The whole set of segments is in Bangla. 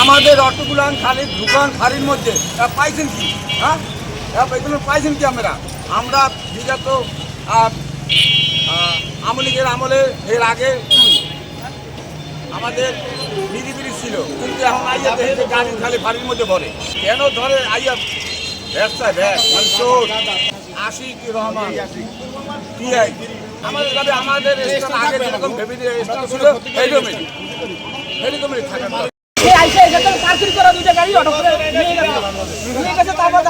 আমাদের অটোগুলান খালি দোকান ফাঁড়ির মধ্যে পাইছেন কি? হ্যাঁ, এগুলো পাইছেন কি? আমরা বিগত আমলিগের আমলে এর আগে আমাদের নিরিবিলি ছিল, কিন্তু এখন আইয়া দেখে গাড়ি খালি ফাঁড়ির মধ্যে ভরে। কেন ধরে আইয়া ব্যবসায় ব্যাগ মানুষ আশিক রহমান টিআই আমাদের গাড়ি আমাদের আগে যেরকম ভেবে ছিল এইরকমই থাকা। পার্কিং করা দুইটা গাড়ি অটো করে নিয়ে গেছে। তারপর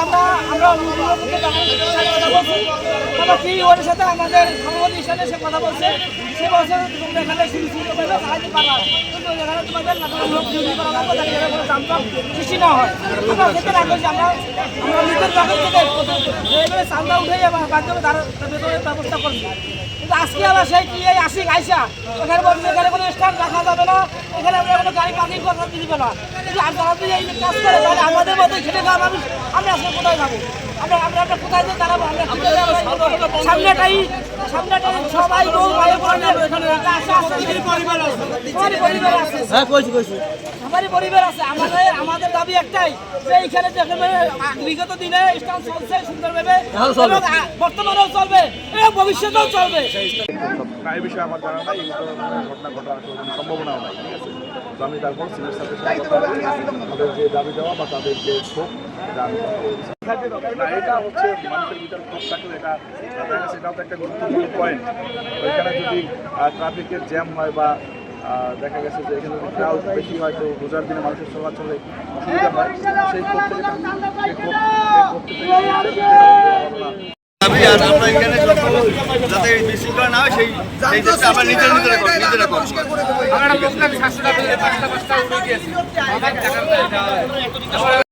আমরা কি ওর সাথে আমাদের সভাপতি হিসাবে সে কথা বলছে, সে বছর তোমরা এখানে শুরু পেলে সাহায্য পারবা, কিন্তু এখানে তোমাদের লোক ডিউটি করা লাগবে, যাতে এখানে কোনো চামচাম সৃষ্টি না হয়। আমরা সেটা রাখছি, আমরা নিজের বাগান থেকে চান্দা উঠে বাধ্যমে তার বেতনের ব্যবস্থা করছি। কিন্তু আজকে আবার সেই কি আশিক আইসা এখানে বলছে এখানে কোনো স্ট্যান্ড রাখা যাবে না, এখানে আমরা কোনো গাড়ি পার্কিং করতে দিবে না। কিন্তু আপনারা যদি এই কাজ করে তাহলে আমাদের মধ্যে খেটে খাওয়া মানুষ আমরা আজকে কোথায় যাবো? আমরা কোথায় যে দাঁড়াবো? সামনেটাই সবাই লোক সবারই পরিবার আছে। আমাদের দাবি একটাই যে এইখানে বিগত দিনে স্ট্যান্ড চলছে সুন্দরভাবে, বর্তমানেও চলবে এবং ভবিষ্যতেও চলবে। এই বিষয়ে আমার জানা নাই, ঘটনা ঘটার কোনো সম্ভাবনাও নাই। ঠিক আছে, তো আমি তারপর সিনিয়র সাথে তাদের যে দাবি দেওয়া বা তাদের যে ক্ষোভ এটা হচ্ছে মানুষের ভিতরে ক্ষোভ থাকলে সেটাও তো একটা গুরুত্বপূর্ণ পয়েন্ট। ওইখানে যদি ট্রাফিকের জ্যাম হয় বা দেখা গেছে যে এখানে যদি ক্রাউড বেশি হয়, তো রোজার দিনে মানুষের চলাচলে অসুবিধা হয়, সেই ক্ষোভ থেকে আমরা এখানে যাতে বিশৃঙ্খলা না হয় সেই আমরা নিজেরা করি।